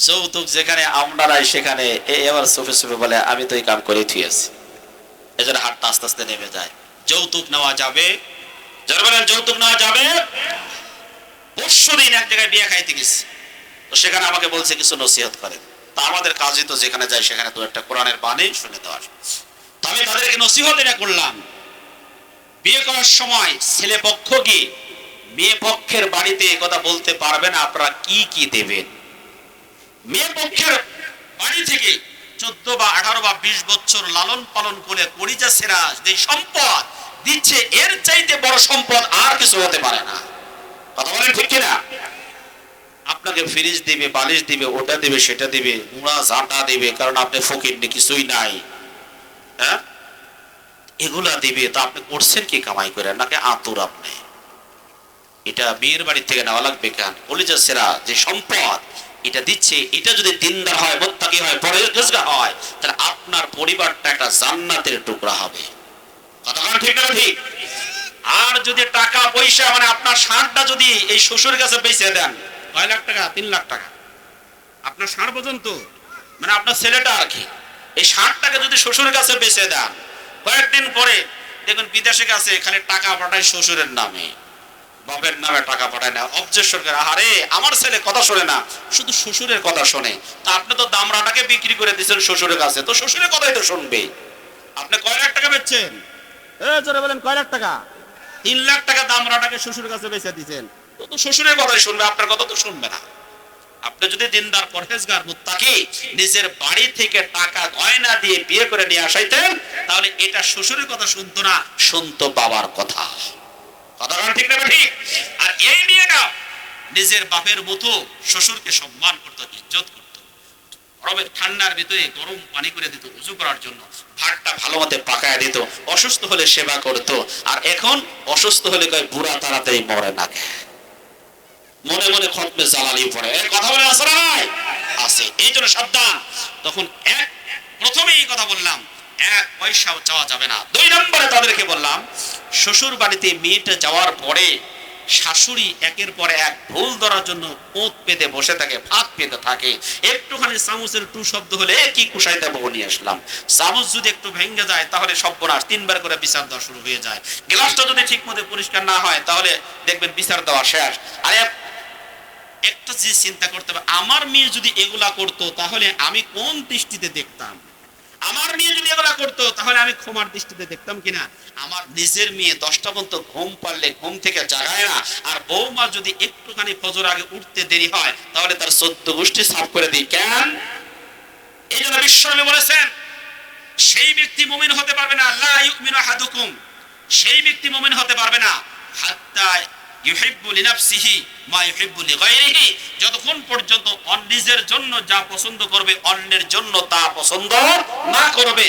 যৌতুক যেখানে আমরা নাই সেখানে এবার চোখে চোখে বলে আমি তো এই কাম করে থুয়েছি, এজন্য হাতটা আস্তে আস্তে নেমে যায়। যৌতুক নেওয়া যাবে? যারা বলেন যৌতুক নেওয়া যাবে। পরশুদিন এক জায়গায় বিয়ে খাইতে গেছি, তো সেখানে আমাকে বলছে কিছু নসিহত করেন। তা আমাদের কাজই তো যেখানে যাই সেখানে তো একটা কোরআনের বাণী শুনে দেওয়ার। তো আমি তাদেরকে নসিহত এটা করলাম, বিয়ে করার সময় ছেলে পক্ষ কি মেয়ে পক্ষের বাড়িতে কথা বলতে পারবেন আপনারা কি কি দেবেন। মেয়ে পক্ষের বাড়ি থেকে 14 বা 18 বা 20 বছর লালন পালন করে কলিজা সেরা যে সম্পদ দিচ্ছে, এর চাইতে বড় সম্পদ আর কিছু হতে পারে না। কথা বলেন ঠিক কিনা? আপনাকে ফ্রিজ দিবে, বালিশ দিবে, ওটা দিবে, সেটা দিবে, মুড়া ঝাঁটা দিবে, কারণ আপনি ফকির নি, কিছুই নাই। হ্যাঁ, এগুলা দিবে, তো আপনি করছেন কি কামাই করে? নাকি আতুর আপনি? এটা মেয়ের বাড়ি থেকে নেওয়া লাগবে কেন? কলিজা সেরা যে সম্পদ এটা দিচ্ছে, এটা যদি দিনদার হয়, মুত্তাকি হয়, পরহেজগার হয়, তাহলে আপনার পরিবারটা একটা জান্নাতের টুকরা হবে। কথা বলেন ঠিক না ঠিক? আর যদি টাকা পয়সা মানে আপনার ষাঁড়টা যদি এই শ্বশুরের কাছে বেচে দেন, কয় লাখ টাকা? 3 লাখ টাকা আপনার ষাঁড় পর্যন্ত, মানে আপনার ছেলেটা আর কি, এই ষাঁড়টাকে যদি শ্বশুরের কাছে বেচে দেন, কয়েকদিন পরে দেখবেন বিদেশে কাছে খালি টাকা পাঠায় শ্বশুরের নামে, বাপের নামে টাকা পাঠায় না। অবজেকশন করে, আরে আমার ছেলে কথা শোনে না, শুধু শ্বশুরের কথা শোনে। তা আপনি তো দামরাটাকে বিক্রি করে দিচ্ছেন শ্বশুরের কাছে, তো শ্বশুরের কথাই তো শুনবে। আপনি কয় লাখ টাকা বেচছেন? জোরে বলেন, কয় লাখ টাকা? 3 লাখ টাকা দামরাটাকে শ্বশুরের কাছে বেচে দিচ্ছেন, তো শ্বশুরের কথাই শুনবে, আপনার কথা তো শুনবে না। আপনি যদি দিনদার পরহেজগার মুত্তাকি নিজের বাড়ি থেকে টাকা গয়না দিয়ে বিয়ে করে নিয়ে আসাইতেন, তাহলে এটা শ্বশুরের কথা শুনতো না, শুনতো বাবার কথা। কথা ঠিক না ঠিক? আর এই মেয়েটা নিজের বাপের মতো শ্বশুরকে সম্মান করতো, ইজ্জত করতো। গরমের ঠান্ডার ভিতরে গরম পানি করে দিত উজু করার জন্য, ভাতটা ভালো মতে পাকায় দিত, অসুস্থ হলে সেবা করতো। আর এখন অসুস্থ হলে কয় বুড়া তাড়াতাড়ি মরে না, মনে মনে খতমে জালালি পড়ে। এই কথা বলে আছে না ভাই? আছে। এই জন্য সাবধান। তখন প্রথমেই এই কথা বললাম, 1 পয়সাও চাওয়া যাবে না। 2 নম্বরে তাদেরকে বললাম, শ্বশুর বাড়িতে মেয়েটা যাওয়ার পরে শাশুড়ি একের পর এক ভুল ধরার জন্য পোঁত পেতে বসে থাকে, ফাঁক পেতে থাকে। একটুখানি চামচের টু শব্দ হলে কি কুশাইতে বউ নিয়ে আসলাম। চামচ যদি একটু ভেঙে যায় তাহলে সর্বনাশ, 3 বার করে বিচার দেওয়া শুরু হয়ে যায়। গ্লাসটা যদি ঠিক মতো পরিষ্কার না হয় তাহলে দেখবেন বিচার দেওয়া শেষ। আর একটা যে চিন্তা করতে হবে, আমার মেয়ে যদি এগুলা করতো তাহলে আমি কোন দৃষ্টিতে দেখতাম? আমার মেয়ে যদি এগুলা করতো তাহলে আমি ক্ষমার দৃষ্টিতে দেখতাম কিনা? আমার নিজের মেয়ে 10টা পর্যন্ত ঘুম পারলে ঘুম থেকে জাগায় না, আর বৌমা যদি একটুখানি ফজর আগে উঠতে দেরি হয় তাহলে তার 14 গোষ্ঠী সাফ করে দিই কেন? এই জন্য বিশ্বনবী বলেছেন, সেই ব্যক্তি মুমিন হতে পারবে না, লা ইউমিনু আহাদুকুম, সেই ব্যক্তি মুমিন হতে পারবে না হাত্তা ইউহিব্বু লিনাফসিহি মা ইউহিব্বু লিগায়রিহি, যতক্ষণ পর্যন্ত নিজের জন্য যা পছন্দ করবে অন্যের জন্য তা পছন্দ না করবে।